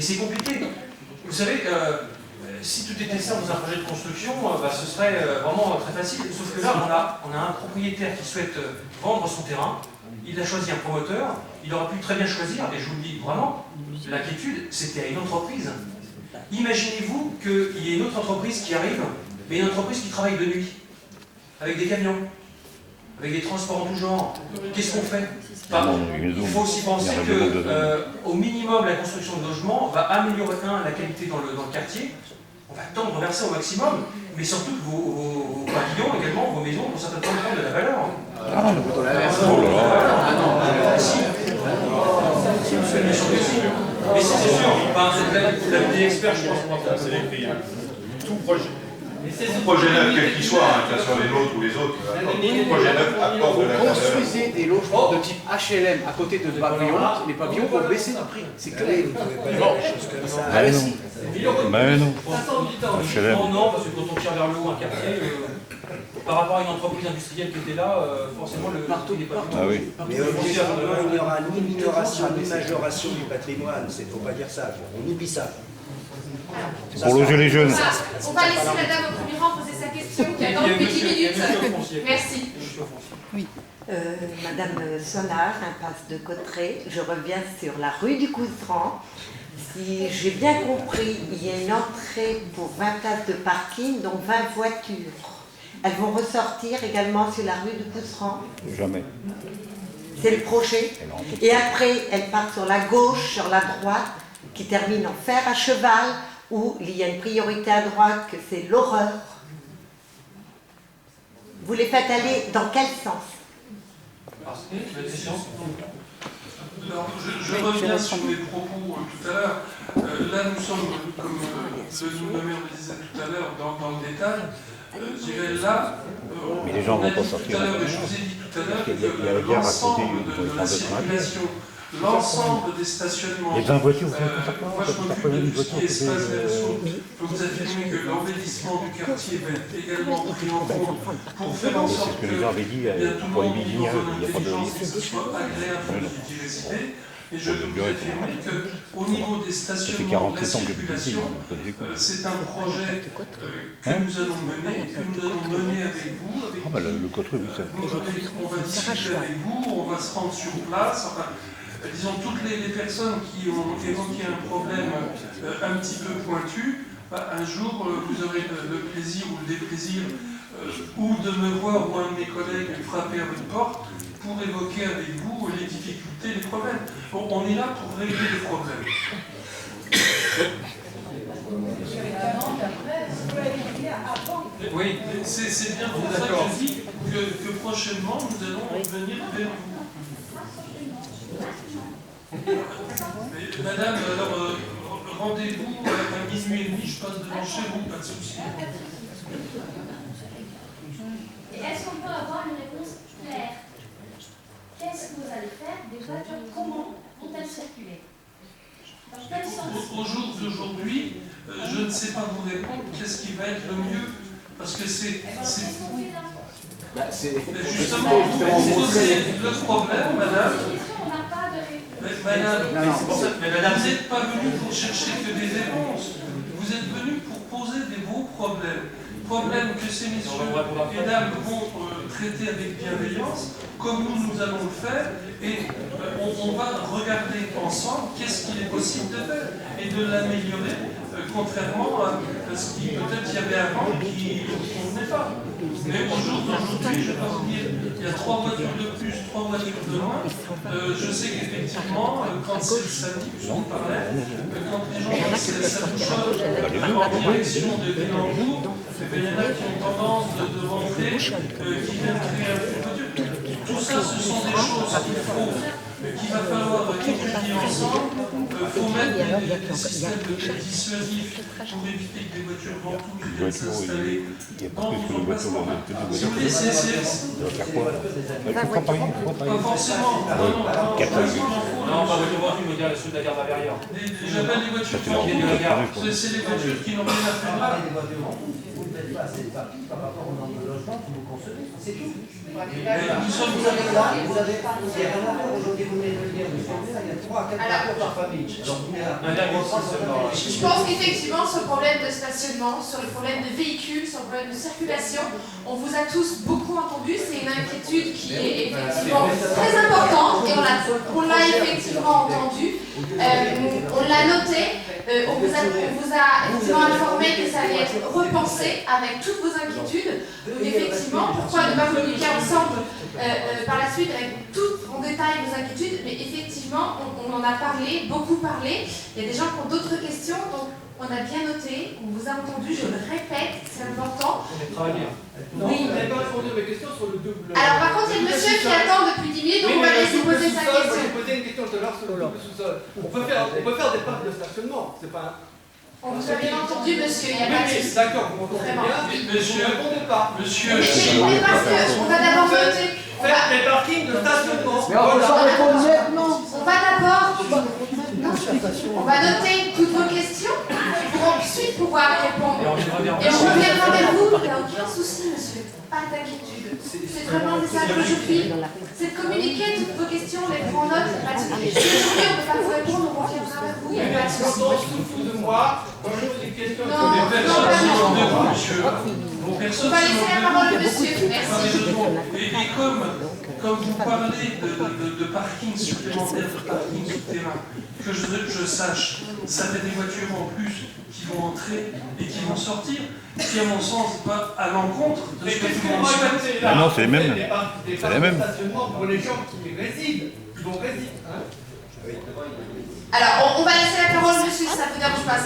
Et c'est compliqué. Vous savez, si tout était ça dans un projet de construction, ce serait vraiment très facile. Sauf que là, on a un propriétaire qui souhaite vendre son terrain. Il a choisi un promoteur. Il aurait pu très bien choisir, et je vous le dis vraiment, l'inquiétude, c'était à une entreprise. Imaginez-vous qu'il y ait une autre entreprise qui arrive, mais une entreprise qui travaille de nuit, avec des camions, avec des transports en tout genre. Qu'est-ce qu'on fait? Il faut aussi penser qu'au minimum, la construction de logements va améliorer la qualité dans le quartier. On va tendre vers ça au maximum, mais surtout que vos pavillons également, vos maisons vont certainement prendre de la valeur. Mais c'est sûr, la expert, je pense qu'on va faire. C'est l'écrit. Tout projet neuf, quel qu'il soit, que ce soit les nôtres ou les autres, tout projet neuf apporte de la valeur. Construisez des logements de type HLM à côté de pavillons, les pavillons vont baisser de prix. C'est clair. Mais non. Non, parce que quand on tire vers le haut un quartier, par rapport à une entreprise industrielle qui était là, forcément le marteau n'est pas. Ah oui. Mais objectivement, il n'y aura ni minoration ni majoration du patrimoine. Il ne faut pas dire ça. On oublie ça. C'est pour loger les jeunes. On va laisser la dame au premier rang poser sa question qui attend depuis 10 minutes. Merci. Oui. Madame Sonnard, impasse de Cotterêts, je reviens sur la rue du Couserans. Si j'ai bien compris, il y a une entrée pour 20 places de parking, donc 20 voitures. Elles vont ressortir également sur la rue du Couserans? Jamais. C'est le projet. Et après, elles partent sur la gauche, sur la droite, qui termine en fer à cheval, où il y a une priorité à droite, que c'est l'horreur. Vous les faites aller dans quel sens? Alors, je reviens sur mes propos tout à l'heure. Là, nous sommes, comme le maire le disait tout à l'heure, dans le détail. Je dirais là, mais les gens ne vont pas sortir. Je vous ai dit tout à l'heure que l'ensemble de la circulation, l'ensemble des stationnements, moi je m'occupe de tout ce qui est espace verso, je peux vous affirmer que l'embellissement du quartier va être également pris en compte pour faire en sorte que tout le monde y revienne, que ce soit agréable pour les diversités. Et je peux vous affirmer qu'au niveau des stationnements, de la circulation, c'est un projet que nous allons mener avec vous. On va discuter avec vous, on va se rendre sur place. Enfin, disons, toutes les personnes qui ont évoqué un problème un petit peu pointu, un jour vous aurez le plaisir ou le déplaisir ou de me voir ou un de mes collègues frapper à votre porte pour évoquer avec vous les difficultés, les problèmes. Bon, on est là pour régler les problèmes. Oui, c'est bien pour ça que je dis que prochainement nous allons venir vers vous. Madame, alors rendez-vous à minuit et demi, je passe devant chez vous, pas de souci. Et est-ce qu'on peut avoir une réponse claire? Qu'est-ce que vous allez faire des voitures? Comment vont-elles circuler? Dans quel sens? Au jour d'aujourd'hui, je ne sais pas vous répondre qu'est-ce qui va être le mieux, parce que c'est... Justement, vous posez le problème, madame. Madame, vous n'êtes pas venu pour chercher que des réponses. Vous êtes venu pour poser des beaux problèmes. Problèmes que ces messieurs et dames vont traiter avec bienveillance, comme nous allons le faire, et on va regarder ensemble qu'est-ce qu'il est possible de faire et de l'améliorer, contrairement à ce qui peut-être y avait avant qui ne convenait pas. Mais au jour d'aujourd'hui, je peux vous dire, il y a 3 voitures de plus, 3 voitures de moins. Je sais qu'effectivement, quand c'est le samedi, puisqu'on parlait, quand les gens passent la bouchole en direction de Villembourg, il y en a qui ont tendance de rentrer, qui viennent créer un peu de... Tout ça, ce sont des choses qu'il va falloir étudier ensemble. Il faut mettre des systèmes dissuasifs pour éviter que des voitures ventouses viennent s'installer dans nos emplacements. Si vous voulez, pas forcément. Non, pas voiture voiture, mais bien ceux de la gare d'Averrières. J'appelle les voitures ventouses, c'est les voitures qui n'ont rien à faire là. vous n'êtes pas assez parti par rapport au nombre de logements que vous concevez. C'est tout. Nous sommes Vous avez là, il y a un rapport aujourd'hui, vous venez de le dire, monsieur le maire, il y a 3 à 4 rapports par famille. Donc, Je pense qu'effectivement, sur le problème de stationnement, sur le problème de véhicules, sur le problème de circulation, on vous a tous beaucoup entendu. C'est une inquiétude qui est effectivement très importante et on l'a effectivement entendu. On l'a noté. On vous a effectivement informé que ça allait être repensé avec toutes vos inquiétudes. Donc effectivement, pourquoi ne pas communiquer ensemble par la suite avec tout en détail vos inquiétudes, mais effectivement, on en a parlé, beaucoup parlé. Il y a des gens qui ont d'autres questions, donc on a bien noté, on vous a entendu, je le répète, c'est important. Non, Oui. vous n'avez pas répondu à mes questions sur le double. Alors par contre, il y a le monsieur qui attend depuis 10 minutes, donc on va laisser poser sa question. J'ai posé une question tout à l'heure sur le double sous-sol. On peut faire des parcs de stationnement, c'est pas... On vous a bien entendu, monsieur, il n'y a pas de Oui, souci. d'accord, vous m'entendez bien, mais vous ne répondez pas. Monsieur, Mais parce qu'on va d'abord voter. Faites des parkings de stationnement. Mais on s'en répond maintenant. On va d'abord. On va noter toutes vos questions pour ensuite pouvoir répondre. Et on reviendra vers vous, il n'y a aucun souci, monsieur. Pas d'inquiétude. C'est vraiment le message d'aujourd'hui. C'est de communiquer toutes vos questions, les prendre en note, pas de souci. Aujourd'hui, on ne peut pas vous répondre, on reviendra vers vous, il n'y a pas de souci. On se fout de moi quand je pose des questions. Non, les personnes non, se non. moquent de vous, monsieur. Vos personnes On va se laisser moquent la de parole vous. au monsieur. Merci. Et comme vous parlez de parking supplémentaire, de parking souterrain, que je sache, ça fait des voitures en plus qui vont entrer et qui vont sortir, qui à mon sens va à l'encontre de ce que tout le monde souhaite. Ah non, c'est les mêmes. Des C'est les mêmes. stationnements pour les gens qui résident, qui vont résider. Hein. Alors, on va laisser la parole au monsieur, si ça vous dérange pas.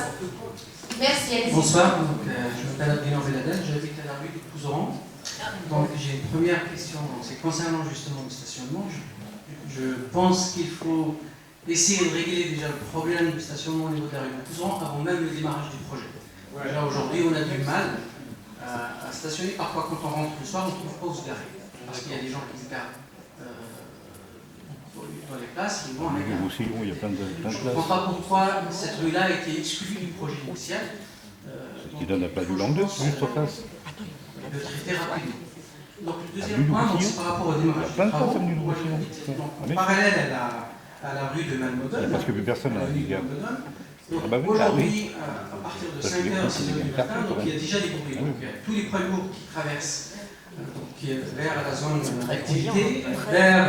Merci, allez-y. Bonsoir, donc, je m'appelle Adrien Véladel, j'habite à la rue du Couseran. Donc j'ai une première question, c'est concernant justement le stationnement. Je pense qu'il faut essayer de régler déjà le problème du stationnement au niveau de la rue du Couseran avant même le démarrage du projet. Déjà aujourd'hui on a du mal à stationner, parfois quand on rentre le soir on ne trouve pas où se garer. Parce qu'il y a des gens qui se garent dans les places, ils vont à la gare. Aussi, il y a plein de Je ne places comprends pas pourquoi cette rue-là a été exclue du projet initial. qui donnent la place du Languedoc, juste en face. Le traiter rapidement. Donc le deuxième Avenue du point, donc, Roussillon. c'est par rapport au démarrage Plein de des travaux. places, avenue du Moi, Roussillon. j'habite donc, Ah en oui. parallèle à la rue de Malmodon. Il n'y a presque plus personne là, les gars. Donc Ah bah oui, aujourd'hui, à partir de Parce que 5 les h, courses, 6 h il y a du une matin, carte, donc quand il y a même. déjà des bruits. Ah oui. Donc tous les poids lourds qui traversent vers la zone d'activité, vers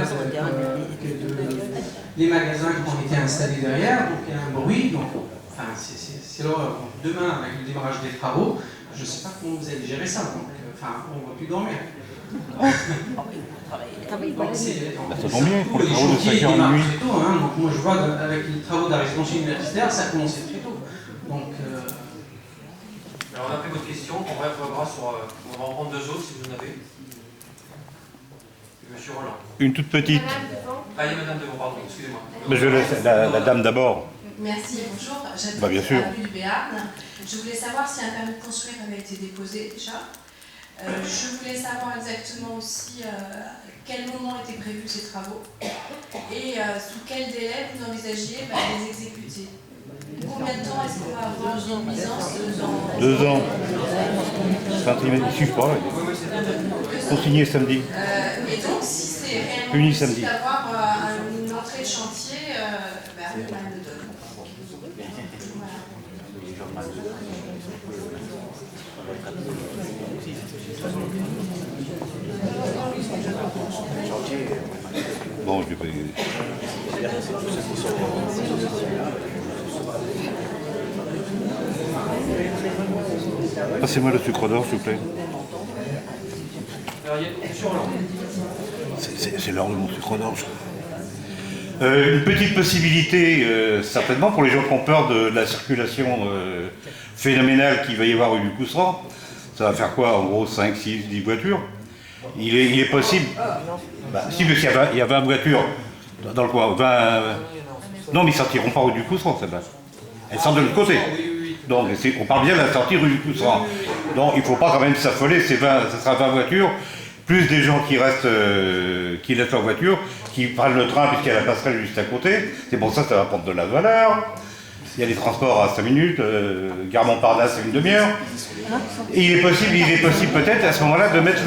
les magasins qui ont été installés derrière, donc il y a un bruit. Donc, enfin, c'est l'horreur. Donc, demain, avec le démarrage des travaux, je ne sais pas comment vous allez gérer ça. Donc, enfin, on ne va plus dormir. Donc, Ça tombe bien, ils font les les travaux de chantiers 5 h à démarrent minuit. très tôt. Hein. Donc, moi, je vois avec les travaux de la résidence universitaire, ça a commencé très tôt. Donc, Alors on a pris votre question, on reviendra sur... on va en prendre deux autres si vous en avez. Monsieur Roland. Une toute petite. Madame devant. Ah, il y a madame devant, pardon, excusez-moi. Mais je laisse la dame d'abord. Merci, bonjour. J'habite Bah, bien sûr. à la rue du Béarn. Je voulais savoir si un permis de construire avait été déposé déjà. Je voulais savoir exactement aussi quel moment étaient prévus ces travaux et sous quel délai vous envisagiez de les exécuter. Combien de temps est-ce qu'on va avoir une nuisance 2 ans 2 ans. Il suffit pas. Pour signer samedi. Et donc, si c'est réellement Puni possible samedi. d'avoir une entrée de chantier, rue Malmedon. Voilà. Bon, je vais pas y aller. Passez-moi le sucre d'or, s'il vous plaît. Alors, il y a Monsieur Roland. C'est l'heure de mon sucre d'orge. Une petite possibilité, certainement, pour les gens qui ont peur de la circulation phénoménale qu'il va y avoir rue du Couseran. Ça va faire quoi, en gros, 5, 6, 10 voitures. Il est possible... Bah, si, parce qu'il y a 20 voitures dans le coin. 20, non, mais ils ne sortiront pas rue du Couseran, celle-là. Elles sortent de l'autre côté. Donc, on parle bien de la sortie rue du Couseran. Donc, il ne faut pas quand même s'affoler, ça sera 20 voitures, plus des gens qui restent, qui laissent leur voiture, qui prennent le train puisqu'il y a la passerelle juste à côté. C'est pour ça que ça va prendre de la valeur. Il y a des transports à 5 minutes, Gare Montparnasse c'est une demi-heure. Et il est possible peut-être à ce moment-là de mettre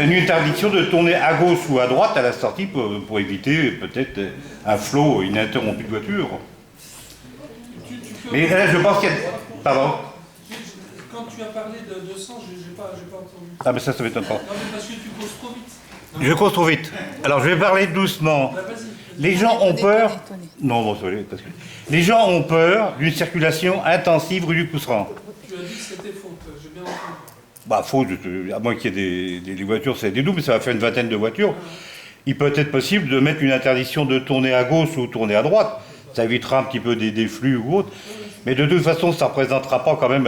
une interdiction de tourner à gauche ou à droite à la sortie pour éviter peut-être un flot ininterrompu de voitures. Mais là je pense qu'il y a... Pardon. Quand tu as parlé de sang, j'ai pas entendu. Ah mais ça m'étonne pas. Non mais parce que tu causes trop vite. Je cause trop vite. Alors je vais parler doucement. Bah, vas-y. Les gens ont peur... Non, bon, parce que... Les gens ont peur d'une circulation intensive rue du Cousseran. Tu as dit que c'était faute, j'ai bien entendu. Bah, faute, à moins qu'il y ait des voitures, c'est des doubles, mais ça va faire une vingtaine de voitures. Il peut être possible de mettre une interdiction de tourner à gauche ou tourner à droite. Ça évitera un petit peu des flux ou autre. Mais de toute façon, ça ne représentera pas quand même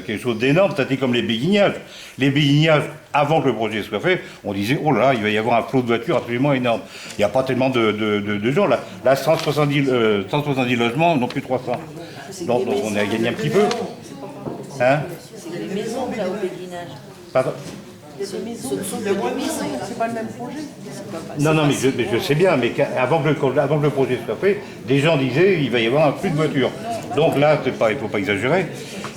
quelque chose d'énorme. C'est comme les béguignages. Les béguignages, avant que le projet soit fait, on disait, oh là, il va y avoir un flot de voitures absolument énorme. Il n'y a pas tellement de gens. Là 170 logements, non plus 300. Donc on a gagné un petit peu. Hein? C'est des maisons, là, au béguinage. Pardon? C'est des maisons. C'est pas le même projet. Non, mais je sais bien, mais avant que le projet soit fait, des gens disaient qu'il va y avoir un flux de voitures. Donc là, il ne faut pas exagérer.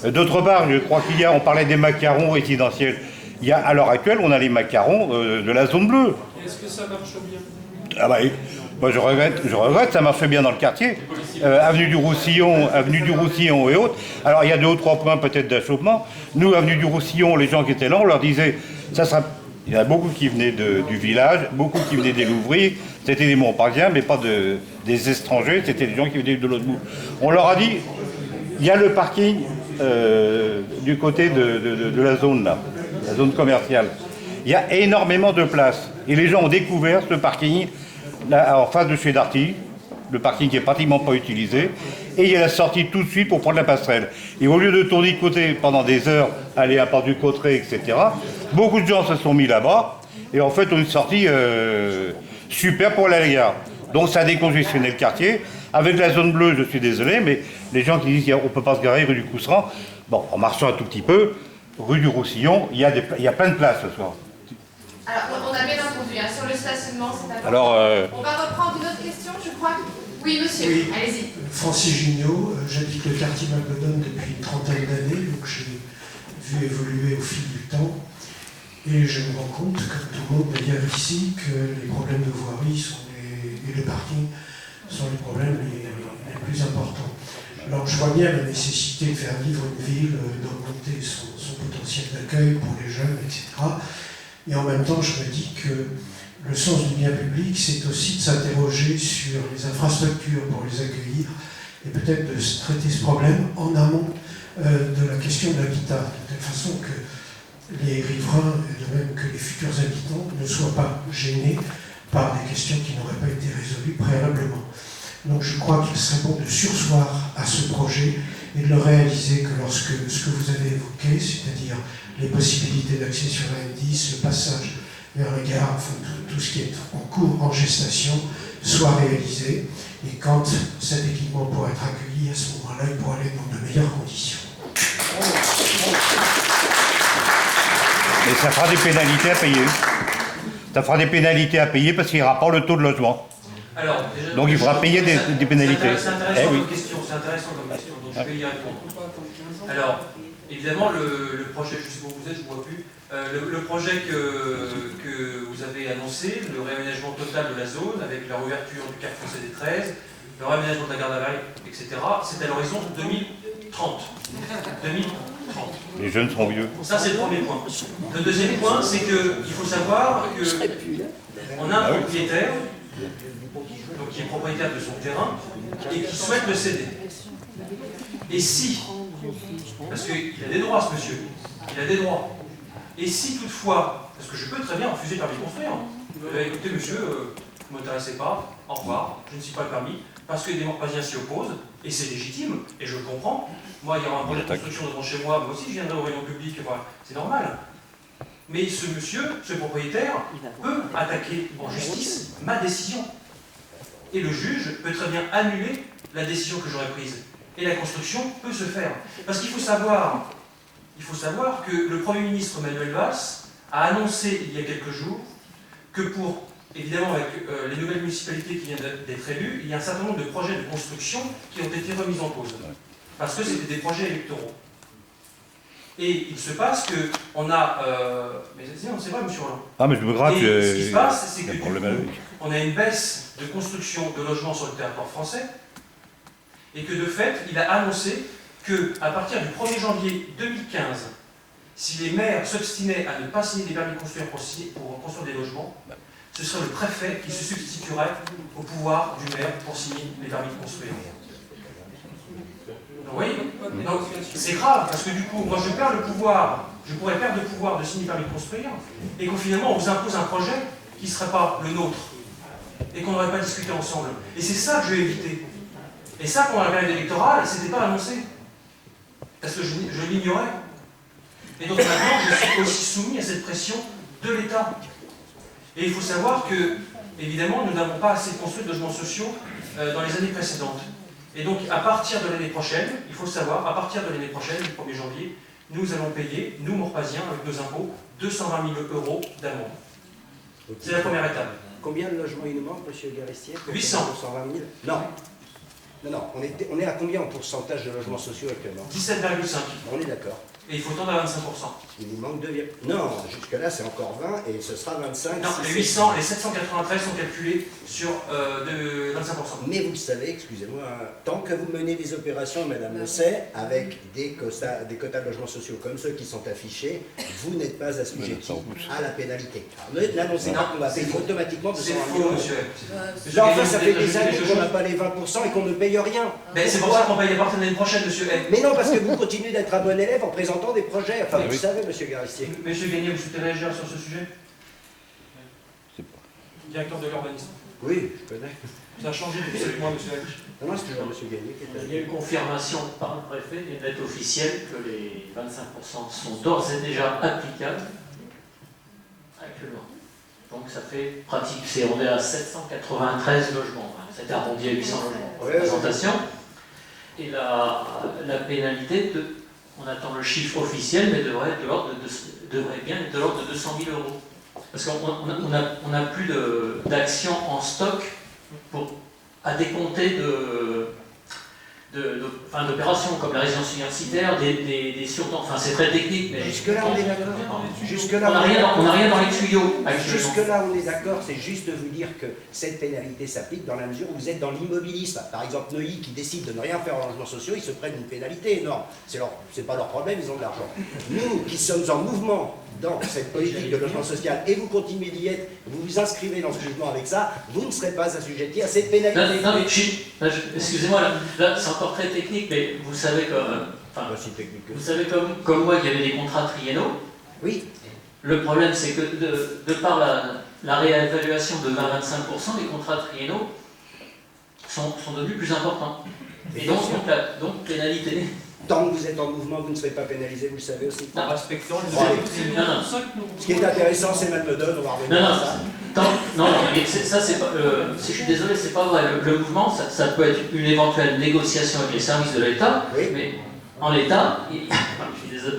D'autre part, je crois on parlait des macarons résidentiels. À l'heure actuelle, on a les macarons de la zone bleue. Est-ce que ça marche bien? Ah bah, moi je regrette, ça marche bien dans le quartier. Avenue du Roussillon et autres. Alors il y a 2 ou 3 points peut-être d'achoppement. Nous, avenue du Roussillon, les gens qui étaient là, on leur disait, il y en a beaucoup qui venaient du village, beaucoup qui venaient des Louvriers, c'était des Montparnassiens, mais pas des étrangers, c'était des gens qui venaient de l'autre bout. On leur a dit, il y a le parking du côté de la zone là, la zone commerciale. Il y a énormément de place. Et les gens ont découvert ce parking là, en face de chez Darty, le parking qui n'est pratiquement pas utilisé, et il y a la sortie tout de suite pour prendre la passerelle. Et au lieu de tourner de côté pendant des heures, aller à Porte du Cotteret, etc., beaucoup de gens se sont mis là-bas, et en fait, on a une sortie super pour aller à la gare. Donc ça a décongestionné le quartier. Avec la zone bleue, je suis désolé, mais les gens qui disent qu'on ne peut pas se garer rue du Cousseran, bon, en marchant un tout petit peu, rue du Roussillon, il y a plein de places ce soir. Alors, on a bien entendu, hein, sur le stationnement, c'est important. Alors, on va reprendre une autre question, je crois. Oui, monsieur, oui. Allez-y. Francis Gignot, j'habite le quartier Malbedonne depuis une trentaine d'années, donc j'ai vu évoluer au fil du temps. Et je me rends compte, comme tout le monde d'ailleurs ici, que les problèmes de voirie et le parking sont les problèmes les plus importants. Alors je vois bien la nécessité de faire vivre une ville, d'augmenter son potentiel d'accueil pour les jeunes, etc. Et en même temps, je me dis que le sens du bien public, c'est aussi de s'interroger sur les infrastructures pour les accueillir et peut-être de traiter ce problème en amont de la question de l'habitat, de telle façon que les riverains, et de même que les futurs habitants, ne soient pas gênés par des questions qui n'auraient pas été résolues préalablement. Donc je crois qu'il serait bon de surseoir à ce projet et de le réaliser que lorsque ce que vous avez évoqué, c'est-à-dire les possibilités d'accès sur la M10, le passage vers la gare, enfin, tout ce qui est en cours, en gestation, soit réalisé. Et quand cet équipement pourra être accueilli, à ce moment-là, il pourra aller dans de meilleures conditions. Et ça fera des pénalités à payer. Ça fera des pénalités à payer parce qu'il n'y aura pas le taux de logement. Alors, donc il faudra payer des pénalités. C'est intéressant comme question, donc je vais y répondre. Alors, évidemment, le projet, je sais pas où vous êtes, je ne vois plus, le projet que vous avez annoncé, le réaménagement total de la zone, avec la réouverture du Carrefour CD13, le réaménagement de la gare d'Availle, etc., c'est à l'horizon 2030. 2030. Les jeunes seront vieux. Ça, c'est le premier point. Le deuxième point, c'est qu'il faut savoir qu'on a un propriétaire, donc qui est propriétaire de son terrain, et qui souhaite le céder. Et si, parce qu'il a des droits ce monsieur, il a des droits, et si toutefois, parce que je peux très bien refuser le permis de construire, écoutez monsieur, vous ne m'intéressez pas, au revoir, je ne suis pas le permis, parce que les Montparnassiens s'y opposent, et c'est légitime, et je le comprends. Moi, il y aura un projet de construction devant chez moi, moi aussi je viendrai aux réunions publiques, voilà, c'est normal. Mais ce monsieur, ce propriétaire, peut attaquer en justice ma décision. Et le juge peut très bien annuler la décision que j'aurais prise. Et la construction peut se faire. Parce qu'il faut savoir que le Premier ministre Manuel Valls a annoncé il y a quelques jours que pour évidemment, avec les nouvelles municipalités qui viennent d'être élues, il y a un certain nombre de projets de construction qui ont été remis en cause. Parce que c'était des projets électoraux. Et il se passe qu'on a... mais c'est vrai, monsieur Roland. Ah, mais je me gratte. Et ce qui se passe, c'est que du coup, avec. on a une baisse de construction de logements sur le territoire français, et que de fait, il a annoncé qu'à partir du 1er janvier 2015, si les maires s'obstinaient à ne pas signer des permis de construire pour construire des logements, ce serait le préfet qui se substituerait au pouvoir du maire pour signer les permis de construire. Donc, oui, c'est grave, parce que du coup, moi je perds le pouvoir, je pourrais perdre le pouvoir de signer le permis de construire, et qu'au finalement on vous impose un projet qui ne serait pas le nôtre, et qu'on n'aurait pas discuté ensemble. Et c'est ça que je veux éviter. Et ça, pendant la période électorale, ce n'était pas annoncé. Parce que je l'ignorais. Et donc maintenant, je suis aussi soumis à cette pression de l'État. Et il faut savoir que, évidemment, nous n'avons pas assez construit de logements sociaux dans les années précédentes. Et donc, à partir de l'année prochaine, il faut savoir, à partir de l'année prochaine, le 1er janvier, nous allons payer, nous, Morpasiens, avec nos impôts, 220 000 € d'amende. C'est la première étape. Combien de logements il nous manque, monsieur Garistier? 800. 220 000? Non. Non, on est à combien en pourcentage de logements sociaux actuellement? 17,5. On est d'accord. Et il faut tendre à 25%. Il nous manque 2. Non, jusque-là c'est encore 20 et ce sera 25. Non, les 800, les 793 sont calculés sur de 25%. Mais vous le savez, excusez-moi, tant que vous menez des opérations, madame le sait, avec des quotas de logements sociaux comme ceux qui sont affichés, vous n'êtes pas assujetti à la pénalité. N'annoncez pas qu'on va payer automatiquement 220 000 €. C'est faux, monsieur. Là, enfin, ça fait des années qu'on n'a pas les 20% et qu'on ne paye rien. Mais c'est pour ça qu'on paye à partir de l'année prochaine, monsieur. Mais non, parce que vous continuez d'être un bon élève en présentant des projets. Enfin, vous savez, monsieur Garistier. Monsieur Gagné, vous souhaitez réagir sur ce sujet? Directeur de l'urbanisme. Oui, je connais. Ça a changé depuis 7 mois, monsieur H. Non, c'est toujours monsieur Gagné qui est. Il y a une confirmation par le préfet, une lettre officielle, que les 25% sont d'ores et déjà applicables actuellement. Donc ça fait pratique. On est à 793 logements. C'était arrondi à 800 logements pour la présentation. Et la pénalité, on attend le chiffre officiel, mais devrait bien être de l'ordre de 200 000 €. Parce qu'on n'a plus d'actions en stock à décompter d'opérations comme la résidence universitaire, des surtemps. Enfin, c'est très technique, mais... Jusque-là, on est d'accord. Jusque-là, on n'a rien dans les tuyaux. Jusque-là, on est d'accord. C'est juste de vous dire que cette pénalité s'applique dans la mesure où vous êtes dans l'immobilisme. Par exemple, Neuilly qui décide de ne rien faire en logements sociaux, ils se prennent une pénalité énorme. C'est pas leur problème, ils ont de l'argent. Nous, qui sommes en mouvement dans cette politique de logement social, et vous continuez d'y être, vous vous inscrivez dans ce mouvement avec ça, vous ne serez pas assujetti à cette pénalité. Non, mais excusez-moi, là c'est encore très technique, mais vous savez comme moi qu'il y avait des contrats triennaux. Oui. Le problème, c'est que de par la réévaluation de 20-25%, les contrats triennaux sont devenus plus importants. Et donc pénalité. Tant que vous êtes en mouvement, vous ne serez pas pénalisé, vous le savez aussi. En respectant les Ce qui est intéressant, c'est Malmedon, on va revenir à ça. Non, mais ça, c'est pas. Je suis désolé, c'est pas vrai. Le mouvement, ça peut être une éventuelle négociation avec les services de l'État, oui. Mais en l'État, je suis désolé,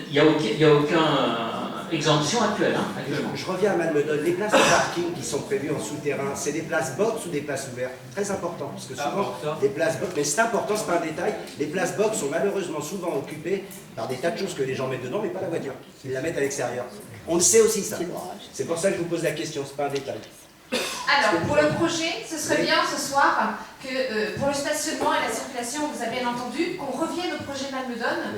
il n'y a aucun exemption actuelle. Actuellement. Je reviens à Malmedon. Les places de parking qui sont prévues en souterrain, c'est des places box ou des places ouvertes? Très important, parce que souvent, des places box, mais c'est important, c'est pas un détail, les places box sont malheureusement souvent occupées par des tas de choses que les gens mettent dedans, mais pas la voiture. Ils la mettent à l'extérieur. On le sait aussi, ça. C'est pour ça que je vous pose la question, c'est pas un détail. Alors, pour le projet, ce serait bien ce soir que pour le stationnement et la circulation, vous avez bien entendu, qu'on revienne au projet Malmedon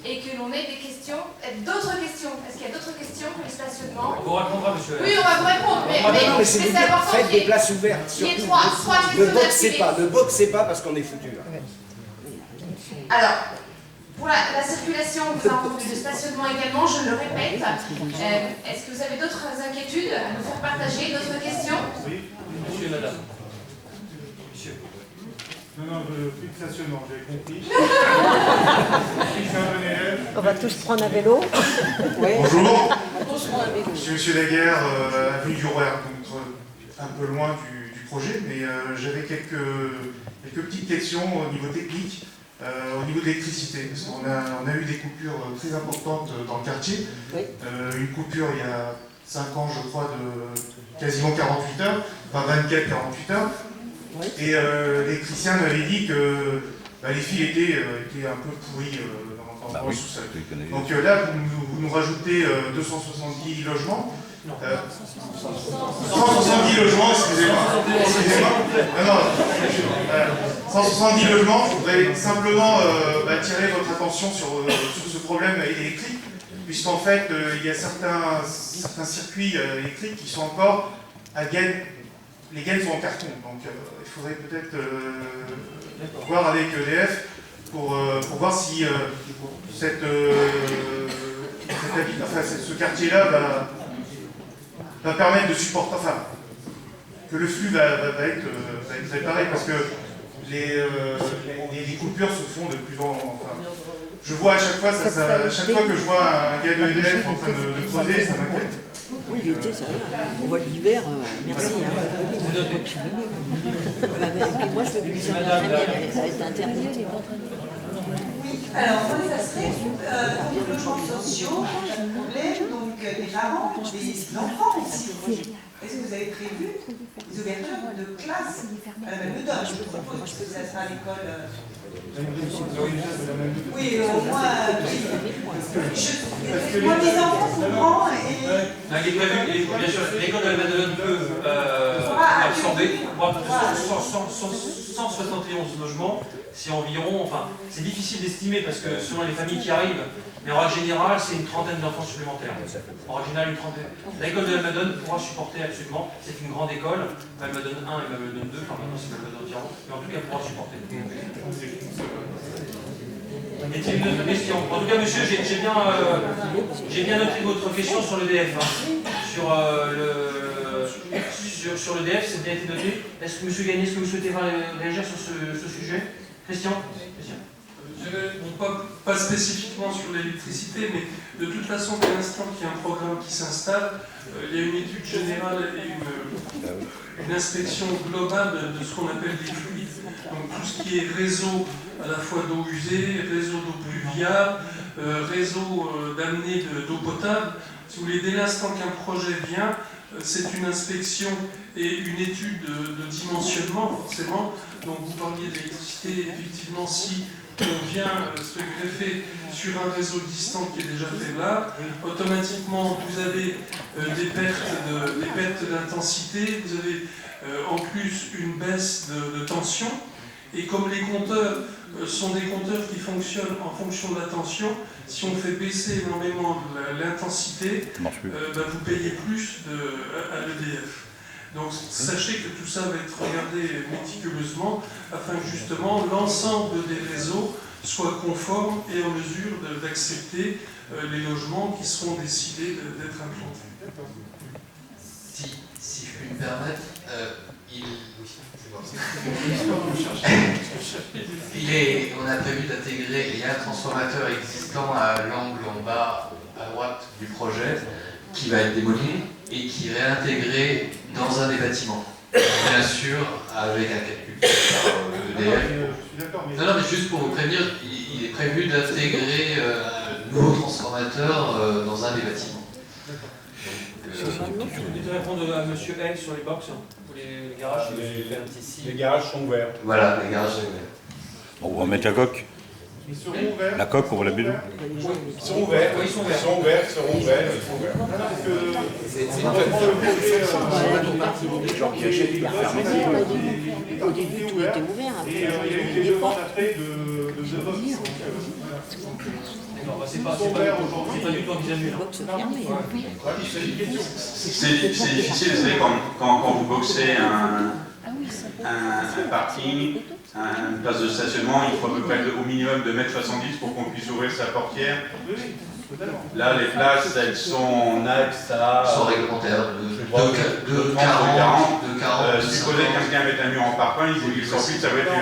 et que l'on ait des questions, d'autres questions. Est-ce qu'il y a d'autres questions que le stationnement? On vous répondra, monsieur. Oui, on va vous répondre, mais c'est important. Faites des places ouvertes. Il y a trois questions. Ne boxez pas parce qu'on est foutu. Alors, pour la circulation, vous avez entendu le stationnement également, je le répète. Est-ce que vous avez d'autres inquiétudes à nous faire partager, d'autres questions? Oui, monsieur et madame. Monsieur. Non, plus de stationnement, j'ai compris. Je suis un bon élève. On va tous prendre un vélo. Bonjour. Tous prendre un vélo. Je suis monsieur Daguerre, avenue du Roer, donc un peu loin du projet, mais j'avais quelques petites questions au niveau technique. Au niveau de l'électricité, parce qu'on a eu des coupures très importantes dans le quartier. Oui. Une coupure il y a 5 ans, je crois, de quasiment 48 heures, enfin 24-48 heures. Et l'électricien m'avait dit que les fils étaient un peu pourris dans le sous-sol. Donc là, vous nous rajoutez 270 logements. 170 logements, excusez-moi. 170 logements, je voudrais simplement attirer votre attention sur ce problème électrique, puisqu'en fait, il y a certains circuits électriques qui sont encore à gaine. Les gaines sont en carton, donc il faudrait peut-être voir avec EDF pour voir si ce quartier-là va permettre de supporter, enfin, que le flux va être réparé, parce que les coupures se font de plus en plus. Enfin, je vois à chaque fois, chaque fois que je vois un gars de EDF en train de creuser, ça m'inquiète. Oui, l'été, ça va. On voit l'hiver, merci. Et puis moi, je veux plus ça va être interdit. Alors, moi, ça serait pour les logements sociaux, le problème donc, des parents, des enfants aussi. Est-ce que vous avez prévu des ouvertures de classes à la même date? Je propose que ça sera à l'école. Oui, au moins. Moi, mes enfants sont grands et. Il est prévu, bien sûr, l'école de la Madeleine peut absorber 171 logements. C'est environ, enfin, c'est difficile d'estimer parce que selon les familles qui arrivent, mais en règle générale, c'est une trentaine d'enfants supplémentaires. En règle générale, une trentaine. L'école de la Madone pourra supporter absolument, c'est une grande école, Malmadone 1 et Malmadone 2, enfin maintenant c'est Malmadone Tiron, mais en tout cas, elle pourra supporter. Y a-t-il une autre question? En tout cas, monsieur, j'ai bien noté votre question sur l'EDF. Sur l'EDF, c'est bien été noté. Est-ce que monsieur Gagné, est-ce que vous souhaitez réagir sur ce sujet? Christian? Pas spécifiquement sur l'électricité, mais de toute façon, dès l'instant qu'il y a un programme qui s'installe, il y a une étude générale et une inspection globale de ce qu'on appelle des fluides. Donc tout ce qui est réseau à la fois d'eau usée, réseau d'eau pluviale, réseau d'amener d'eau potable. Si vous voulez, dès l'instant qu'un projet vient, c'est une inspection et une étude de dimensionnement, forcément. Donc vous parliez d'électricité, effectivement, si on vient se greffer sur un réseau distant qui est déjà faiblard, automatiquement vous avez des pertes d'intensité, vous avez en plus une baisse de tension, et comme les compteurs sont des compteurs qui fonctionnent en fonction de la tension, si on fait baisser énormément l'intensité, vous payez plus à l'EDF. Donc sachez que tout ça va être regardé méticuleusement afin que justement l'ensemble des réseaux soient conformes et en mesure d'accepter les logements qui seront décidés d'être implantés. Si je puis me permettre, on a prévu d'intégrer, il y a un transformateur existant à l'angle en bas à droite du projet qui va être démoli et qui est réintégré dans un des bâtiments. Bien sûr, avec un calcul par EDF. Non, mais juste pour vous prévenir, il est prévu d'intégrer un nouveau transformateur dans un des bâtiments. Je vais répondre à M. L sur les box, pour les garages. Les garages sont ouverts. Voilà, les garages sont ouverts. On va mettre la coque. Ils seront ouverts. La coque, on va la bédou. Ils sont ouverts, ils sont ouverts. C'est une gens qui achètent des fermetures. Au début, tout était ouvert. Et il y a eu des demandes après de box. C'est pas du tout envisagé. C'est difficile, vous savez, quand vous boxez un parking, une place de stationnement, il faut à peu près au minimum 2,70 m pour qu'on puisse ouvrir sa portière. Là, les places, elles sont en axe à... sont réglementaires de 40. Supposez que quelqu'un mette un mur en parpaing, il s'enfuit de sa voiture.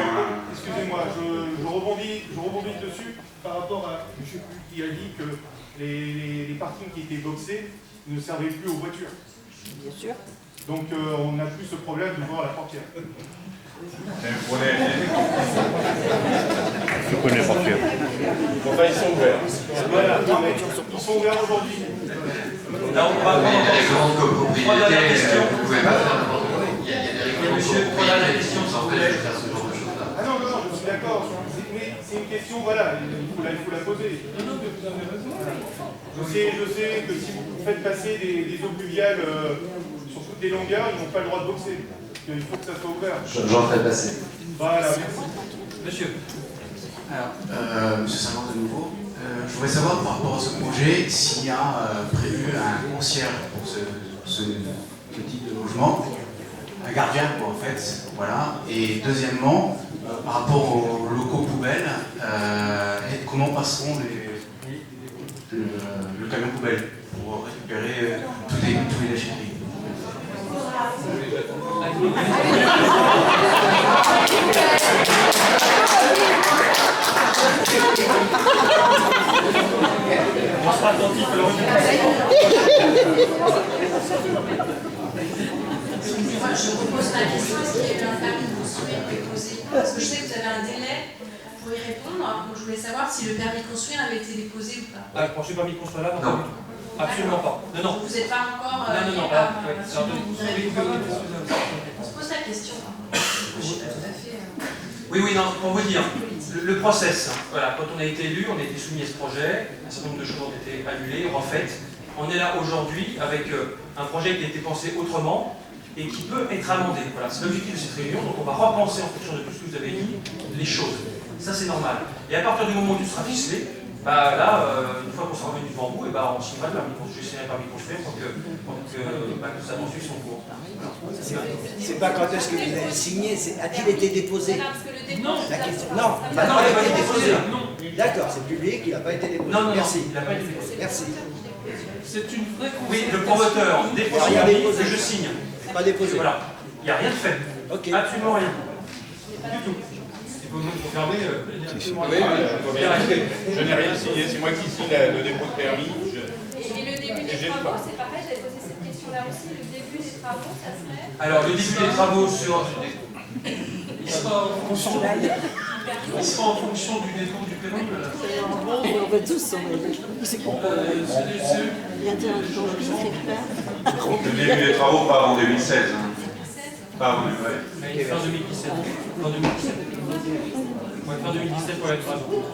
Excusez-moi, je rebondis dessus par rapport à, je ne sais plus qui a dit que les parkings qui étaient boxés ne servaient plus aux voitures. Bien sûr. Donc on n'a plus ce problème de voir la portière. Je connais les portières. Enfin, ils sont ouverts. Voilà, ils sont ouverts aujourd'hui. Là, on va Il y a des règlements de copropriété, question. vous ne pouvez pas faire n'importe quoi. Il y a des règlements de copropriété qui nous empêchent de faire ce genre de choses-là. Ah non, je suis d'accord. Mais c'est une question, voilà, il faut la poser. Je sais que si vous faites passer des eaux pluviales sur toutes les longueurs, ils n'ont pas le droit de boxer. Il faut que ça soit ouvert. J'en ferai passer. Voilà, merci. Monsieur. Alors, Monsieur Salman de nouveau. Je voudrais savoir par rapport à ce projet s'il y a prévu un concierge pour ce type de logement, un gardien quoi en fait, voilà. Et deuxièmement, par rapport aux locaux poubelles, comment passeront le camion poubelle pour récupérer tous les déchetteries. On sera attentif à Excusez-moi, je repose ma question. Est-ce qu'il y a eu un permis de construire déposé? Parce que je sais que vous avez un délai pour y répondre. Donc je voulais savoir si le permis de construire avait été déposé ou pas. Ah, je pensais pas mis construire là, non, pas du tout. Absolument pas. Non, non. Vous n'êtes pas encore. Non, ouais. On se pose la question. Je suis tout à fait. Oui, non, pour vous dire, le process, voilà, quand on a été élu, on a été soumis à ce projet, un certain nombre de choses ont été annulées, refaites. On est là aujourd'hui avec un projet qui a été pensé autrement et qui peut être amendé. Voilà, c'est l'objectif de cette réunion, donc on va repenser en fonction de tout ce que vous avez dit, les choses. Ça, c'est normal. Et à partir du moment où tout sera ficelé, bah là, une fois qu'on sera revenu devant vous, et bah, on signera le permis de construire pour que ça poursuive son cours. C'est pas quand est-ce que vous avez signé, a-t-il été déposé? Non. La question. Non, il n'a pas été déposé. D'accord, c'est public, il n'a pas été déposé. Non, merci. il n'a pas été déposé. Merci. C'est une vraie Oui, le promoteur dépose son permis que je signe. Pas déposé. Voilà. Il n'y a rien de fait. Okay. Absolument rien. Du tout. Il faut nous confirmer. Je n'ai rien signé, c'est moi qui signe le dépôt de permis. Et le début des travaux, c'est pareil, j'avais posé cette question-là aussi. Le début des travaux, ça serait? Alors, le début des travaux sur. Il sera en fonction du dépôt du permis. On va tous s'en aller. C'est quoi? Il y a un danger quelque part. Le début des travaux, pas avant 2016. Hein. Pas avant, ouais. Fin 2017. Fin 2017. Ouais, fin 2017 pour les travaux.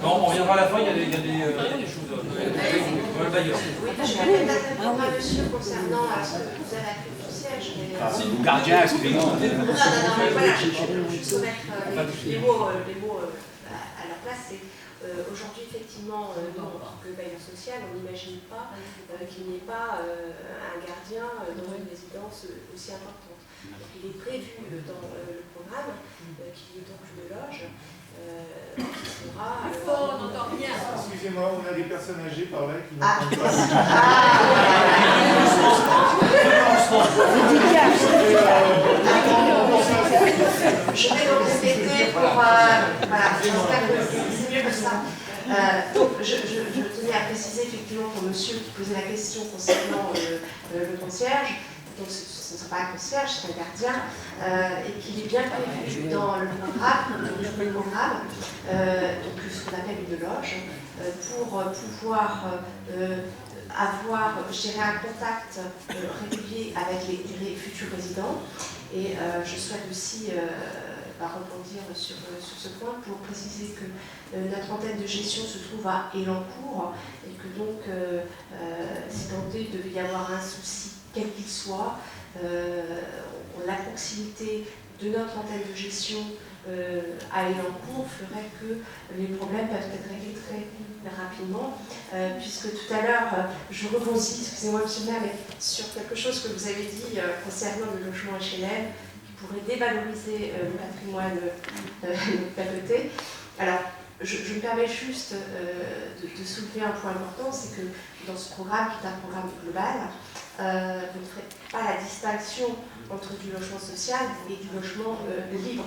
Non, on reviendra à la fin, il y a des choses. Le bailleur. Oui, je vais répondre à monsieur concernant ce que vous avez appelé le siège. Gardien, excusez-moi. Non, mais voilà, je vais soumettre les mots à leur place. Aujourd'hui, effectivement, dans le bailleur social, on n'imagine pas qu'il n'y ait pas un gardien dans une résidence aussi importante. Donc, il est prévu dans le programme qu'il y ait donc une loge qui sera. On n'entend rien. Excusez-moi, on a des personnes âgées par là qui Ah. n'entendent pas. Je vais donc répéter pour. Voilà, j'espère que c'est mieux que ça. Je tenais à préciser effectivement pour monsieur qui posait la question concernant le concierge. Donc ce ne sera pas un concierge, c'est un gardien, et qu'il est bien prévu dans le programme, donc ce qu'on appelle une loge, pour pouvoir avoir, je dirais, un contact régulier avec les futurs résidents. Et je souhaite aussi rebondir sur ce point pour préciser que notre antenne de gestion se trouve à Élancourt et que donc, si tant est devait y avoir un souci, quel qu'il soit, la proximité de notre antenne de gestion à Élancourt ferait que les problèmes peuvent être réglés très rapidement, puisque tout à l'heure, je rebondis, excusez-moi monsieur le maire, mais sur quelque chose que vous avez dit concernant le logement HLM, qui pourrait dévaloriser le patrimoine d'à côté. Alors, je me permets juste de soulever un point important, c'est que dans ce programme, qui est un programme global, vous ne ferez pas la distinction entre du logement social et du logement libre.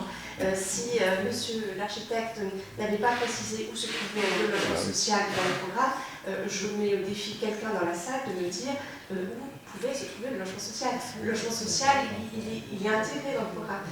Si monsieur l'architecte n'avait pas précisé où se trouvait le logement social dans le programme, je mets au défi quelqu'un dans la salle de me dire où pouvait se trouver le logement social. Le logement social, il est intégré dans le programme.